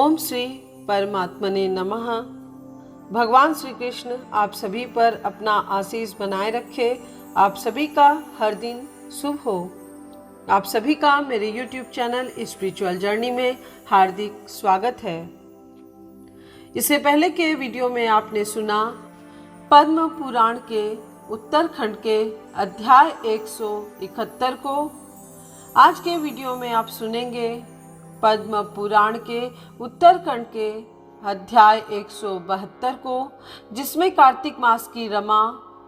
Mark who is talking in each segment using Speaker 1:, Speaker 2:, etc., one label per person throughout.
Speaker 1: ओम श्री परमात्मने नमः। भगवान श्री कृष्ण आप सभी पर अपना आशीष बनाए रखे। आप सभी का हर दिन शुभ हो। आप सभी का मेरे YouTube चैनल स्पिरिचुअल जर्नी में हार्दिक स्वागत है। इससे पहले के वीडियो में आपने सुना पद्म पुराण के उत्तरखंड के अध्याय 171 को। आज के वीडियो में आप सुनेंगे पद्म पुराण के उत्तरखंड के अध्याय 172 को, जिसमें कार्तिक मास की रमा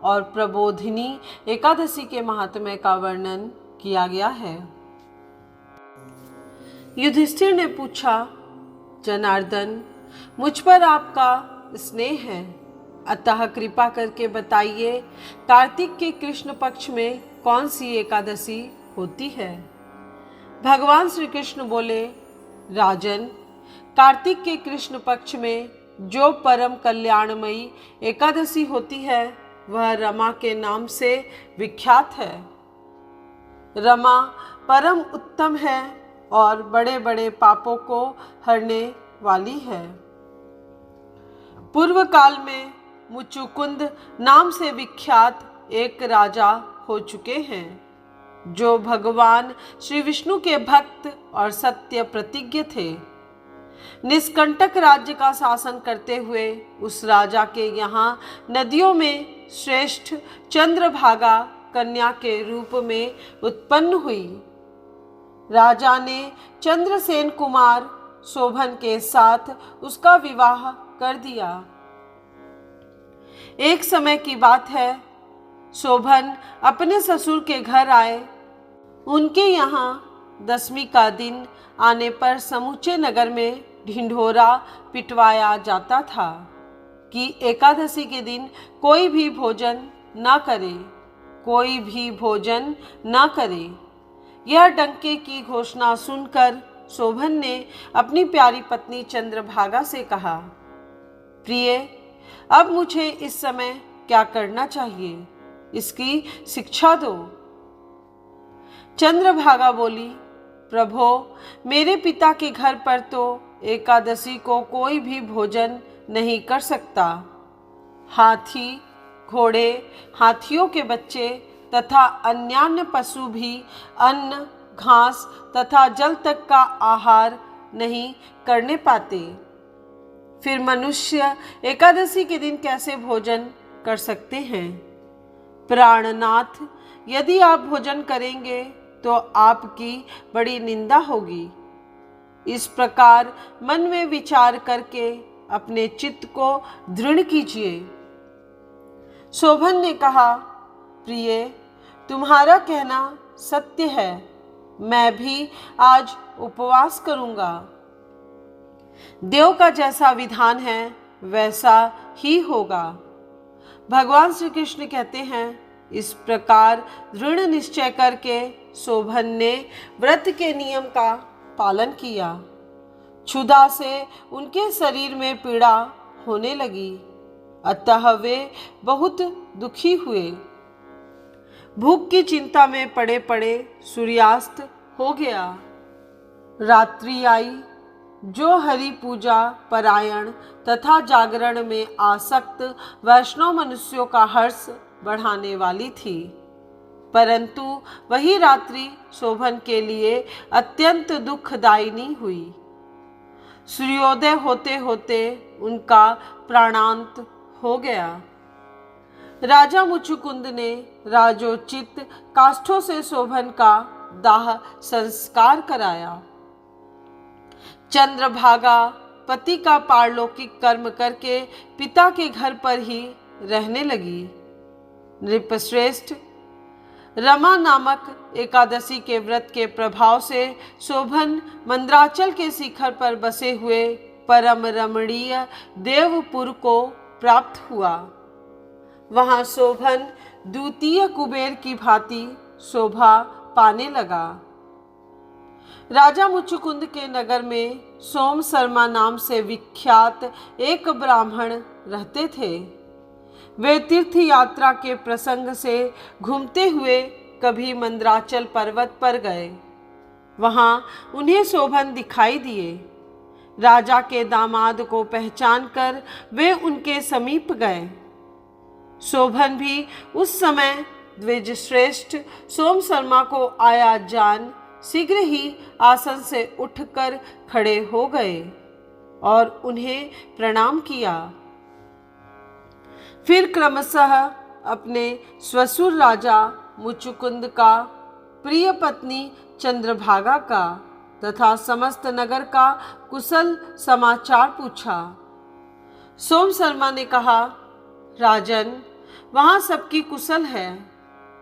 Speaker 1: और प्रबोधिनी एकादशी के महात्म्य का वर्णन किया गया है। युधिष्ठिर ने पूछा, जनार्दन, मुझ पर आपका स्नेह है, अतः कृपा करके बताइए, कार्तिक के कृष्ण पक्ष में कौन सी एकादशी होती है? भगवान श्री कृष्ण बोले, राजन, कार्तिक के कृष्ण पक्ष में जो परम कल्याणमयी एकादशी होती है वह रमा के नाम से विख्यात है। रमा परम उत्तम है और बड़े बड़े पापों को हरने वाली है। पूर्व काल में मुचुकुंद नाम से विख्यात एक राजा हो चुके हैं, जो भगवान श्री विष्णु के भक्त और सत्य प्रतिज्ञ थे। निष्कंटक राज्य का शासन करते हुए उस राजा के यहाँ नदियों में श्रेष्ठ चंद्रभागा कन्या के रूप में उत्पन्न हुई। राजा ने चंद्रसेन कुमार शोभन के साथ उसका विवाह कर दिया। एक समय की बात है, शोभन अपने ससुर के घर आए। उनके यहाँ दशमी का दिन आने पर समूचे नगर में ढिंढोरा पिटवाया जाता था कि एकादशी के दिन कोई भी भोजन न करे, कोई भी भोजन न करे। यह डंके की घोषणा सुनकर शोभन ने अपनी प्यारी पत्नी चंद्रभागा से कहा, प्रिय, अब मुझे इस समय क्या करना चाहिए, इसकी शिक्षा दो। चंद्रभागा बोली, प्रभो, मेरे पिता के घर पर तो एकादशी को कोई भी भोजन नहीं कर सकता। हाथी, घोड़े, हाथियों के बच्चे तथा अन्यान्य पशु भी अन्न, घास तथा जल तक का आहार नहीं करने पाते। फिर मनुष्य एकादशी के दिन कैसे भोजन कर सकते हैं? प्राणनाथ, यदि आप भोजन करेंगे तो आपकी बड़ी निंदा होगी। इस प्रकार मन में विचार करके अपने चित्त को दृढ़ कीजिए। शोभन ने कहा, प्रिय, तुम्हारा कहना सत्य है, मैं भी आज उपवास करूंगा। देव का जैसा विधान है वैसा ही होगा। भगवान श्री कृष्ण कहते हैं, इस प्रकार दृढ़ निश्चय करके शोभन ने व्रत के नियम का पालन किया। क्षुधा से उनके शरीर में पीड़ा होने लगी, अतः वे बहुत दुखी हुए। भूख की चिंता में पड़े पड़े सूर्यास्त हो गया। रात्रि आई, जो हरि पूजा परायण तथा जागरण में आसक्त वैष्णव मनुष्यों का हर्ष बढ़ाने वाली थी, परंतु वही रात्रि शोभन के लिए अत्यंत दुखदायिनी हुई। सूर्योदय होते होते उनका प्राणांत हो गया। राजा मुचुकुंद ने राजोचित काष्ठों से शोभन का दाह संस्कार कराया। चंद्रभागा पति का पारलौकिक कर्म करके पिता के घर पर ही रहने लगी। नृपश्रेष्ठ, रमा नामक एकादशी के व्रत के प्रभाव से शोभन मंद्राचल के शिखर पर बसे हुए परम रमणीय देवपुर को प्राप्त हुआ। वहां शोभन द्वितीय कुबेर की भांति शोभा पाने लगा। राजा मुचुकुंद के नगर में सोम शर्मा नाम से विख्यात एक ब्राह्मण रहते थे। वे तीर्थ यात्रा के प्रसंग से घूमते हुए कभी मंद्राचल पर्वत पर गए। वहां उन्हें शोभन दिखाई दिए। राजा के दामाद को पहचानकर वे उनके समीप गए। शोभन भी उस समय द्विजश्रेष्ठ सोम शर्मा को आया जान शीघ्र ही आसन से उठकर खड़े हो गए और उन्हें प्रणाम किया। फिर क्रमशः अपने ससुर राजा मुचुकुंद का, प्रिय पत्नी चंद्रभागा का तथा समस्त नगर का कुशल समाचार पूछा। सोम शर्मा ने कहा, राजन, वहाँ सबकी कुशल है।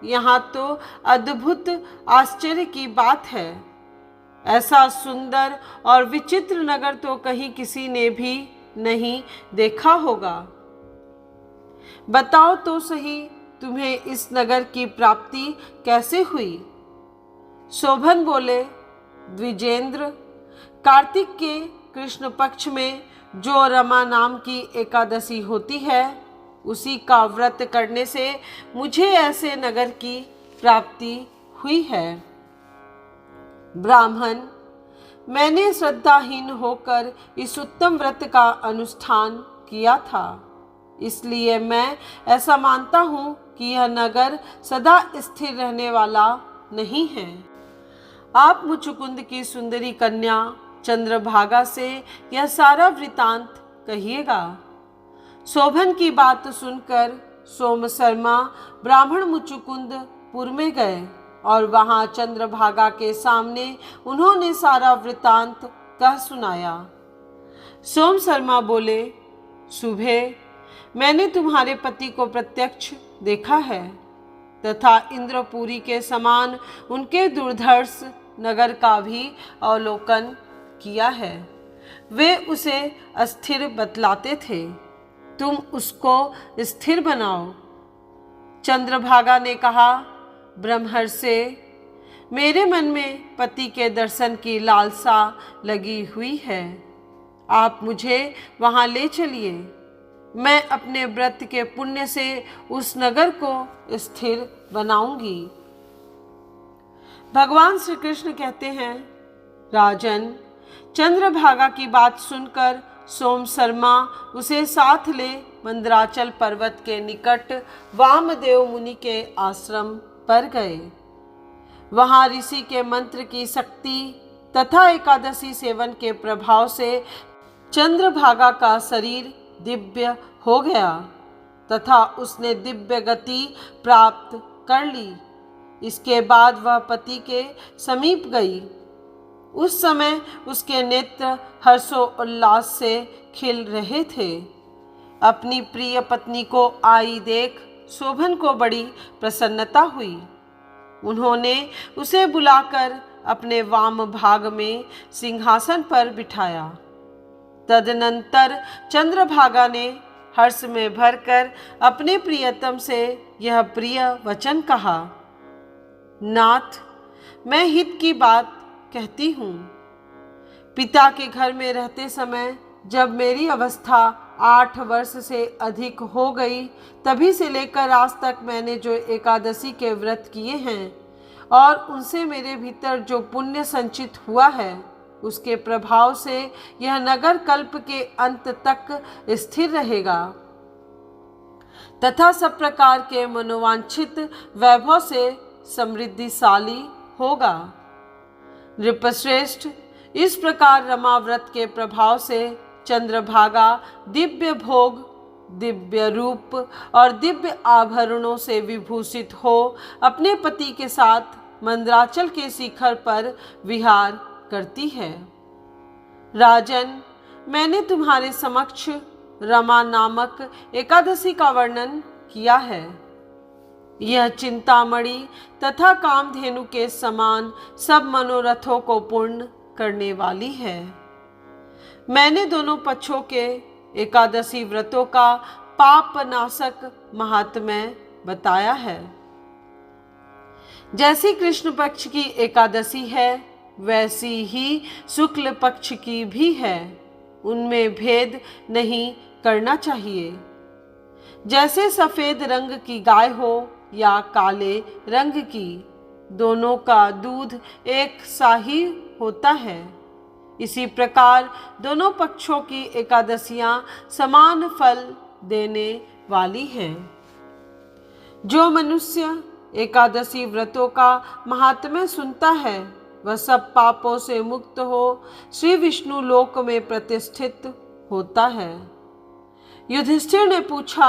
Speaker 1: यहाँ तो अद्भुत आश्चर्य की बात है। ऐसा सुंदर और विचित्र नगर तो कहीं किसी ने भी नहीं देखा होगा। बताओ तो सही, तुम्हें इस नगर की प्राप्ति कैसे हुई? शोभन बोले, द्विजेंद्र, कार्तिक के कृष्ण पक्ष में जो रमा नाम की एकादशी होती है, उसी का व्रत करने से मुझे ऐसे नगर की प्राप्ति हुई है। ब्राह्मण, मैंने श्रद्धाहीन होकर इस उत्तम व्रत का अनुष्ठान किया था, इसलिए मैं ऐसा मानता हूँ कि यह नगर सदा स्थिर रहने वाला नहीं है। आप मुचुकुंद की सुंदरी कन्या चंद्रभागा से यह सारा वृतांत कहिएगा। शोभन की बात सुनकर सोम शर्मा ब्राह्मण मुचुकुंदपुर में गए और वहां चंद्रभागा के सामने उन्होंने सारा वृतांत कह सुनाया। सोम शर्मा बोले, सुबह मैंने तुम्हारे पति को प्रत्यक्ष देखा है तथा इंद्रपुरी के समान उनके दुर्धर्ष नगर का भी अवलोकन किया है। वे उसे अस्थिर बतलाते थे, तुम उसको स्थिर बनाओ। चंद्रभागा ने कहा, ब्रह्मर्षि, मेरे मन में पति के दर्शन की लालसा लगी हुई है। आप मुझे वहां ले चलिए। मैं अपने व्रत के पुण्य से उस नगर को स्थिर बनाऊंगी। भगवान श्री कृष्ण कहते हैं, राजन, चंद्रभागा की बात सुनकर सोम शर्मा उसे साथ ले मंदराचल पर्वत के निकट वामदेव मुनि के आश्रम पर गए। वहां ऋषि के मंत्र की शक्ति तथा एकादशी सेवन के प्रभाव से चंद्रभागा का शरीर दिव्य हो गया तथा उसने दिव्य गति प्राप्त कर ली। इसके बाद वह पति के समीप गई। उस समय उसके नेत्र हर्षोल्लास से खिल रहे थे। अपनी प्रिय पत्नी को आई देख शोभन को बड़ी प्रसन्नता हुई। उन्होंने उसे बुलाकर अपने वाम भाग में सिंहासन पर बिठाया। तदनंतर चंद्रभागा ने हर्ष में भरकर अपने प्रियतम से यह प्रिय वचन कहा, नाथ, मैं हित की बात कहती हूँ। पिता के घर में रहते समय जब मेरी अवस्था 8 वर्ष से अधिक हो गई, तभी से लेकर आज तक मैंने जो एकादशी के व्रत किए हैं और उनसे मेरे भीतर जो पुण्य संचित हुआ है, उसके प्रभाव से यह नगर कल्प के अंत तक स्थिर रहेगा तथा सब प्रकार के मनोवांछित वैभव से समृद्धिशाली होगा। नृपश्रेष्ठ, इस प्रकार रमा व्रत के प्रभाव से चंद्रभागा दिव्य भोग, दिव्य रूप और दिव्य आभरणों से विभूषित हो अपने पति के साथ मंदराचल के शिखर पर विहार करती है। राजन, मैंने तुम्हारे समक्ष रमा नामक एकादशी का वर्णन किया है। यह चिंतामणि तथा कामधेनु के समान सब मनोरथों को पूर्ण करने वाली है। मैंने दोनों पक्षों के एकादशी व्रतों का पापनाशक महात्म्य बताया है। जैसी कृष्ण पक्ष की एकादशी है, वैसी ही शुक्ल पक्ष की भी है। उनमें भेद नहीं करना चाहिए। जैसे सफेद रंग की गाय हो या काले रंग की, दोनों का दूध एक सा ही होता है। इसी प्रकार दोनों पक्षों की एकादशियां समान फल देने वाली हैं। जो मनुष्य एकादशी व्रतों का महात्म्य सुनता है वह सब पापों से मुक्त हो श्री विष्णु लोक में प्रतिष्ठित होता है। युधिष्ठिर ने पूछा,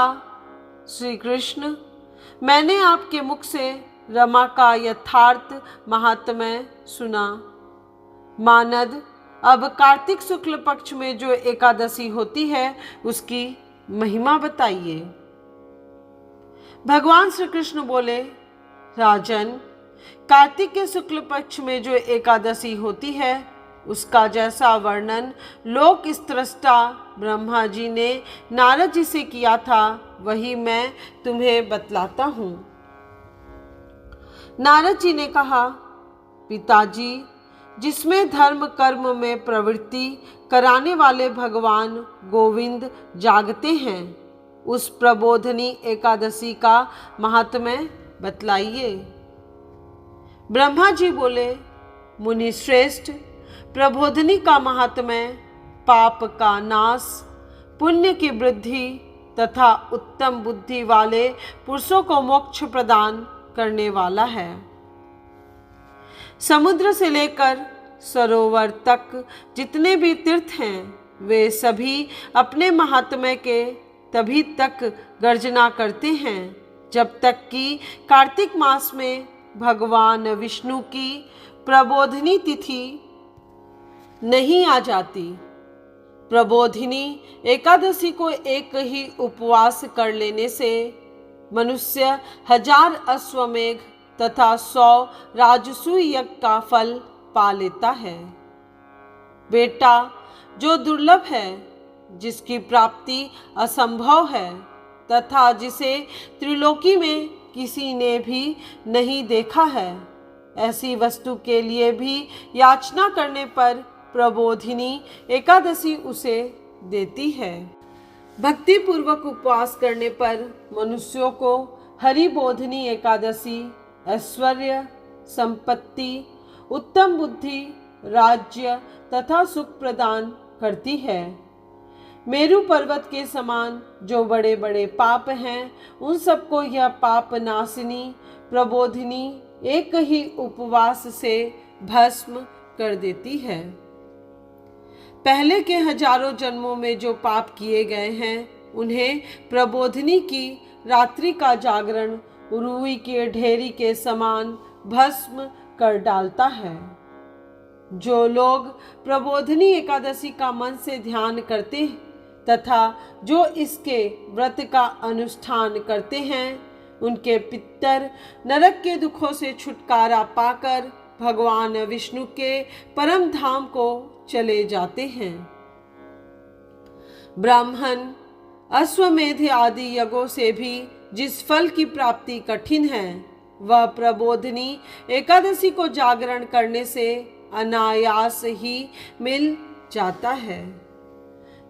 Speaker 1: श्री कृष्ण, मैंने आपके मुख से रमा का यथार्थ महात्म्य सुना। मानद, अब कार्तिक शुक्ल पक्ष में जो एकादशी होती है उसकी महिमा बताइए। भगवान श्री कृष्ण बोले, राजन, कार्तिक के शुक्ल पक्ष में जो एकादशी होती है उसका जैसा वर्णन लोक स्त्रष्टा ब्रह्मा जी ने नारद जी से किया था वही मैं तुम्हें बतलाता हूँ। नारद जी ने कहा, पिताजी, जिसमें धर्म कर्म में प्रवृत्ति कराने वाले भगवान गोविंद जागते हैं उस प्रबोधनी एकादशी का महात्म्य बतलाइए। ब्रह्मा जी बोले, मुनि श्रेष्ठ, प्रबोधनी का महात्म्य पाप का नाश, पुण्य की वृद्धि तथा उत्तम बुद्धि वाले पुरुषों को मोक्ष प्रदान करने वाला है। समुद्र से लेकर सरोवर तक जितने भी तीर्थ हैं वे सभी अपने महात्म्य के तभी तक गर्जना करते हैं जब तक कि कार्तिक मास में भगवान विष्णु की प्रबोधनी तिथि नहीं आ जाती। प्रबोधिनी एकादशी को एक ही उपवास कर लेने से मनुष्य 1000 अश्वमेघ तथा 100 राजसूय यज्ञ का फल पा लेता है। बेटा, जो दुर्लभ है, जिसकी प्राप्ति असंभव है तथा जिसे त्रिलोकी में किसी ने भी नहीं देखा है, ऐसी वस्तु के लिए भी याचना करने पर प्रबोधिनी एकादशी उसे देती है। भक्ति पूर्वक उपवास करने पर मनुष्यों को हरिबोधिनी एकादशी ऐश्वर्य, संपत्ति, उत्तम बुद्धि, राज्य तथा सुख प्रदान करती है। मेरु पर्वत के समान जो बड़े बड़े पाप हैं उन सबको यह पाप नाशिनी प्रबोधिनी एक ही उपवास से भस्म कर देती है। पहले के हजारों जन्मों में जो पाप किए गए हैं उन्हें प्रबोधिनी की रात्रि का जागरण रुई के ढेरी के समान भस्म कर डालता है। जो लोग प्रबोधिनी एकादशी का मन से ध्यान करते तथा जो इसके व्रत का अनुष्ठान करते हैं उनके पितर नरक के दुखों से छुटकारा पाकर भगवान विष्णु के परम धाम को चले जाते हैं। ब्राह्मण अश्वमेध आदि यज्ञों से भी जिस फल की प्राप्ति कठिन है वह प्रबोधिनी एकादशी को जागरण करने से अनायास ही मिल जाता है।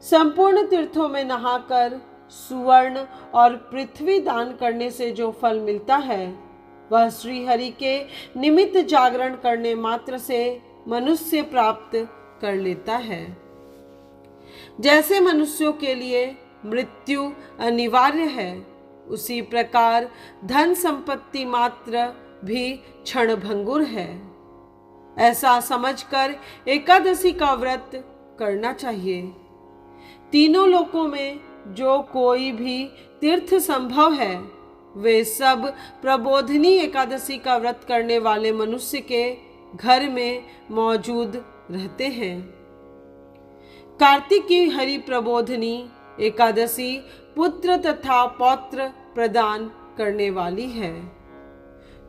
Speaker 1: संपूर्ण तीर्थों में नहाकर सुवर्ण और पृथ्वी दान करने से जो फल मिलता है वह श्री हरि के निमित्त जागरण करने मात्र से मनुष्य प्राप्त कर लेता है। जैसे मनुष्यों के लिए मृत्यु अनिवार्य है उसी प्रकार धन संपत्ति मात्र भी क्षणभंगुर है। ऐसा समझकर एकादशी का व्रत करना चाहिए। तीनों लोकों में जो कोई भी तीर्थ संभव है वे सब प्रबोधिनी एकादशी का व्रत करने वाले मनुष्य के घर में मौजूद रहते हैं। कार्तिक की हरि प्रबोधिनी एकादशी पुत्र तथा पौत्र प्रदान करने वाली है।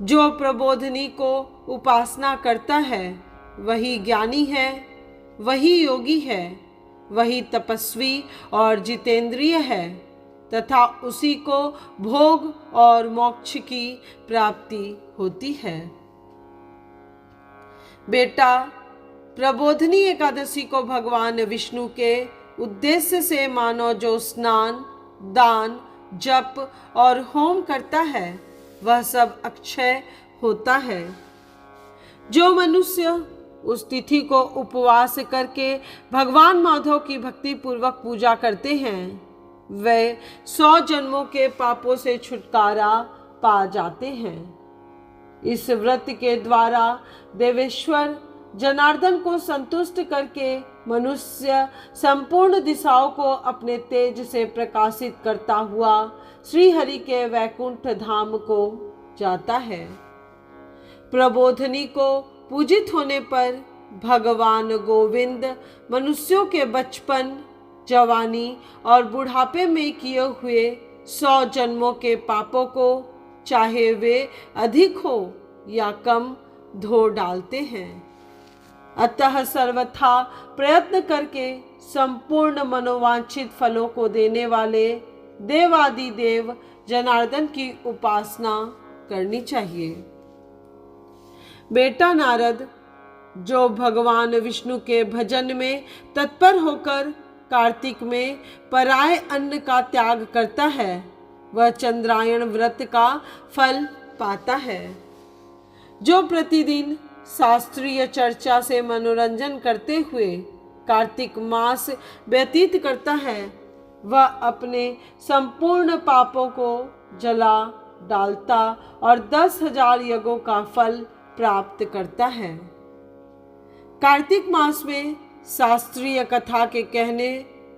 Speaker 1: जो प्रबोधिनी को उपासना करता है वही ज्ञानी है, वही योगी है, वही तपस्वी और जितेंद्रिय है तथा उसी को भोग और मोक्ष की प्राप्ति होती है। बेटा, प्रबोधिनी एकादशी को भगवान विष्णु के उद्देश्य से मानो जो स्नान, दान, जप और होम करता है वह सब अक्षय होता है। जो मनुष्य उस तिथि को उपवास करके भगवान माधव की भक्ति पूर्वक पूजा करते हैं, वे 100 जन्मों के पापों से छुटकारा पा जाते हैं। इस व्रत के द्वारा देवेश्वर जनार्दन को संतुष्ट करके मनुष्य संपूर्ण दिशाओं को अपने तेज से प्रकाशित करता हुआ श्री हरि के वैकुंठ धाम को जाता है। प्रबोधनी को पूजित होने पर भगवान गोविंद मनुष्यों के बचपन, जवानी और बुढ़ापे में किए हुए 100 जन्मों के पापों को, चाहे वे अधिक हो या कम, धो डालते हैं। अतः सर्वथा प्रयत्न करके संपूर्ण मनोवांछित फलों को देने वाले देवादिदेव जनार्दन की उपासना करनी चाहिए। बेटा नारद, जो भगवान विष्णु के भजन में तत्पर होकर कार्तिक में पराय अन्न का त्याग करता है, वह चंद्रायण व्रत का फल पाता है। जो प्रतिदिन शास्त्रीय चर्चा से मनोरंजन करते हुए कार्तिक मास व्यतीत करता है, वह अपने संपूर्ण पापों को जला डालता और 10,000 यज्ञों का फल प्राप्त करता है। कार्तिक मास में शास्त्रीय कथा के कहने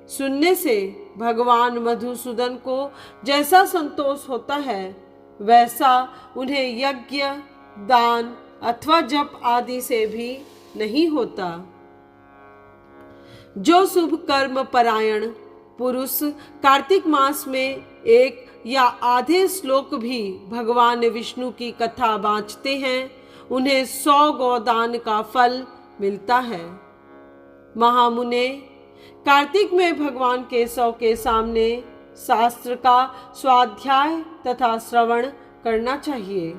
Speaker 1: सुनने से भगवान मधुसूदन को जैसा संतोष होता है, वैसा उन्हें यज्ञ, दान अथवा जप आदि से भी नहीं होता। जो शुभ कर्म परायण पुरुष कार्तिक मास में एक या आधे श्लोक भी भगवान विष्णु की कथा बाँचते हैं, उन्हें 100 गोदान का फल मिलता है। महामुने, कार्तिक में भगवान केशव के सामने शास्त्र का स्वाध्याय तथा श्रवण करना चाहिए।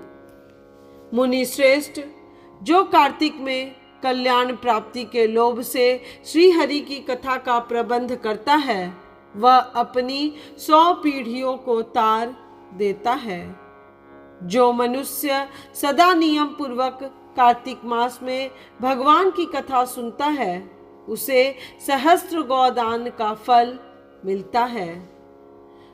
Speaker 1: मुनि श्रेष्ठ, जो कार्तिक में कल्याण प्राप्ति के लोभ से श्री हरि की कथा का प्रबंध करता है, वह अपनी 100 पीढ़ियों को तार देता है। जो मनुष्य सदा नियम पूर्वक कार्तिक मास में भगवान की कथा सुनता है, उसे सहस्त्र गोदान का फल मिलता है।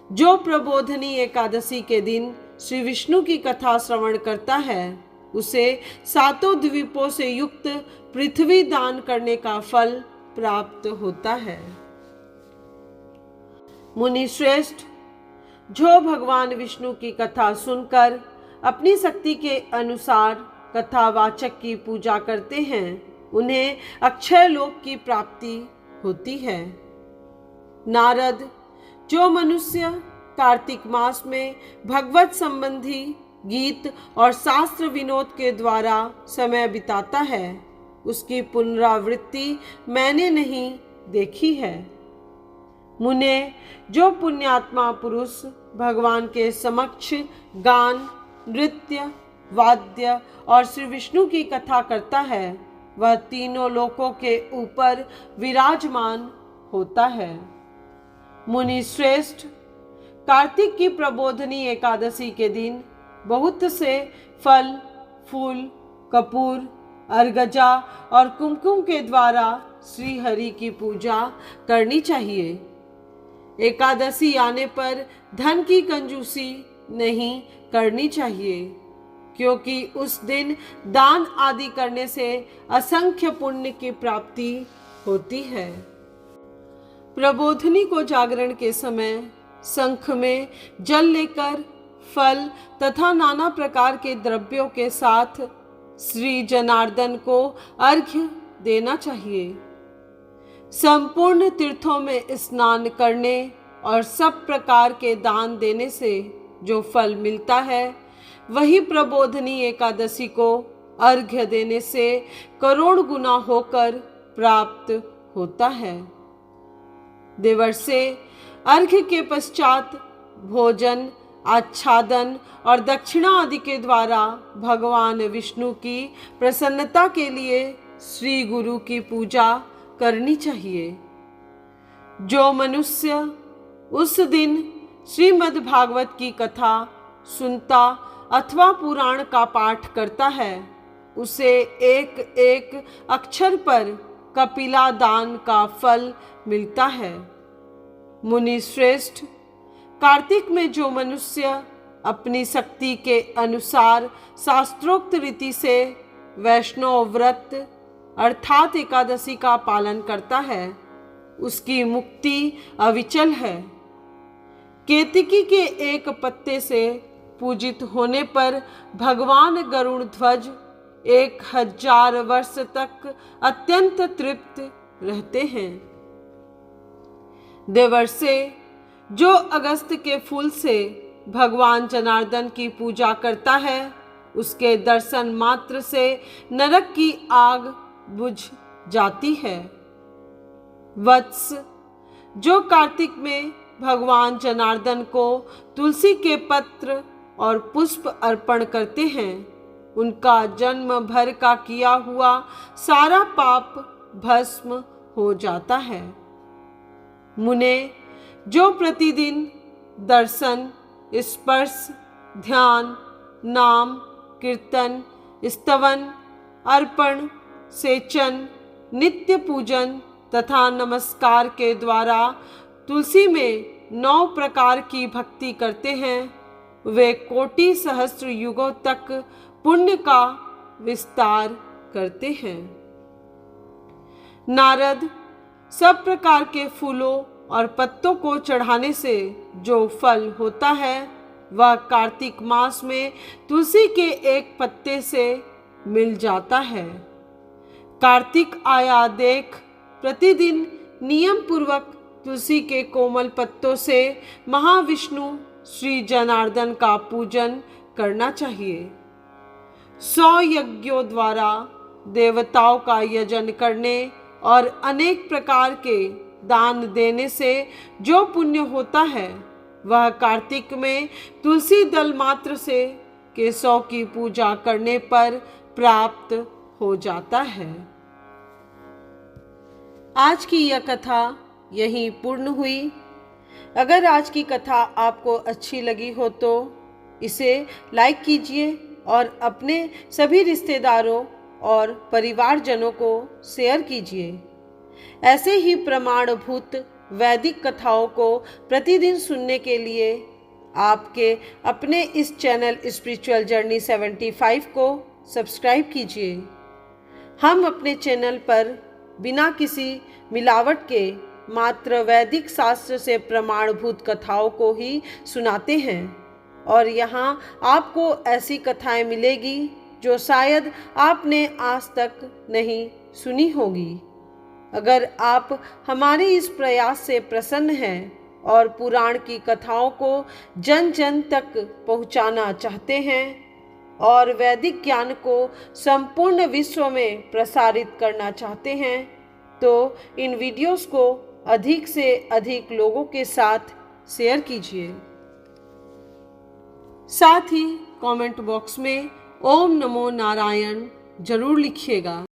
Speaker 1: जो प्रबोधनी एकादशी के दिन श्री विष्णु की कथा श्रवण करता है, उसे 7 द्वीपों से युक्त पृथ्वी दान करने का फल प्राप्त होता है। मुनि श्रेष्ठ, जो भगवान विष्णु की कथा सुनकर अपनी शक्ति के अनुसार कथावाचक की पूजा करते हैं, उन्हें अक्षय लोक की प्राप्ति होती है। नारद, जो मनुष्य कार्तिक मास में भगवत संबंधी गीत और शास्त्र विनोद के द्वारा समय बिताता है, उसकी पुनरावृत्ति मैंने नहीं देखी है। मुने, जो पुण्यात्मा पुरुष भगवान के समक्ष गान, नृत्य, वाद्य और श्री विष्णु की कथा करता है, वह तीनों लोकों के ऊपर विराजमान होता है। मुनि श्रेष्ठ, कार्तिक की प्रबोधनी एकादशी के दिन बहुत से फल, फूल, कपूर, अर्गजा और कुमकुम के द्वारा श्री हरि की पूजा करनी चाहिए। एकादशी आने पर धन की कंजूसी नहीं करनी चाहिए, क्योंकि उस दिन दान आदि करने से असंख्य पुण्य की प्राप्ति होती है। प्रबोधनी को जागरण के समय शंख में जल लेकर फल तथा नाना प्रकार के द्रव्यों के साथ श्री जनार्दन को अर्घ्य देना चाहिए। संपूर्ण तीर्थों में स्नान करने और सब प्रकार के दान देने से जो फल मिलता है, वही प्रबोधनी एकादशी को अर्घ्य देने से करोड़ गुना होकर प्राप्त होता है। देवर्षे, अर्घ्य के पश्चात भोजन, आच्छादन और दक्षिणा आदि के द्वारा भगवान विष्णु की प्रसन्नता के लिए श्री गुरु की पूजा करनी चाहिए। जो मनुष्य उस दिन श्रीमद् भागवत की कथा सुनता अथवा पुराण का पाठ करता है, उसे एक एक अक्षर पर कपिला दान का फल मिलता है। मुनि श्रेष्ठ, कार्तिक में जो मनुष्य अपनी शक्ति के अनुसार शास्त्रोक्त रीति से वैष्णव व्रत अर्थात एकादशी का पालन करता है, उसकी मुक्ति अविचल है। केतकी के एक पत्ते से पूजित होने पर भगवान गरुड़ ध्वज 1000 वर्ष तक अत्यंत तृप्त रहते हैं। देवर्षे, जो अगस्त के फूल से भगवान जनार्दन की पूजा करता है, उसके दर्शन मात्र से नरक की आग बुझ जाती है। वत्स, जो कार्तिक में भगवान जनार्दन को तुलसी के पत्र और पुष्प अर्पण करते हैं, उनका जन्म भर का किया हुआ सारा पाप भस्म हो जाता है। मुने, जो प्रतिदिन दर्शन, स्पर्श, ध्यान, नाम, कीर्तन, स्तवन, अर्पण, सेचन, नित्य पूजन तथा नमस्कार के द्वारा तुलसी में 9 प्रकार की भक्ति करते हैं, वे कोटि सहस्त्र युगों तक पुण्य का विस्तार करते हैं। नारद, सब प्रकार के फूलों और पत्तों को चढ़ाने से जो फल होता है, वह कार्तिक मास में तुलसी के एक पत्ते से मिल जाता है। कार्तिक आया देख प्रतिदिन नियम पूर्वक तुलसी के कोमल पत्तों से महाविष्णु श्री जनार्दन का पूजन करना चाहिए। 100 यज्ञों द्वारा देवताओं का यजन करने और अनेक प्रकार के दान देने से जो पुण्य होता है, वह कार्तिक में तुलसी दल मात्र से केशव की पूजा करने पर प्राप्त हो जाता है। आज की यह कथा यहीं पूर्ण हुई। अगर आज की कथा आपको अच्छी लगी हो तो इसे लाइक कीजिए और अपने सभी रिश्तेदारों और परिवारजनों को शेयर कीजिए। ऐसे ही प्रमाणभूत वैदिक कथाओं को प्रतिदिन सुनने के लिए आपके अपने इस चैनल स्पिरिचुअल जर्नी 75 को सब्सक्राइब कीजिए। हम अपने चैनल पर बिना किसी मिलावट के मात्र वैदिक शास्त्र से प्रमाणभूत कथाओं को ही सुनाते हैं और यहाँ आपको ऐसी कथाएं मिलेगी जो शायद आपने आज तक नहीं सुनी होगी। अगर आप हमारे इस प्रयास से प्रसन्न हैं और पुराण की कथाओं को जन जन तक पहुंचाना चाहते हैं और वैदिक ज्ञान को संपूर्ण विश्व में प्रसारित करना चाहते हैं, तो इन वीडियोस को अधिक से अधिक लोगों के साथ शेयर कीजिए। साथ ही कमेंट बॉक्स में ओम नमो नारायण जरूर लिखिएगा।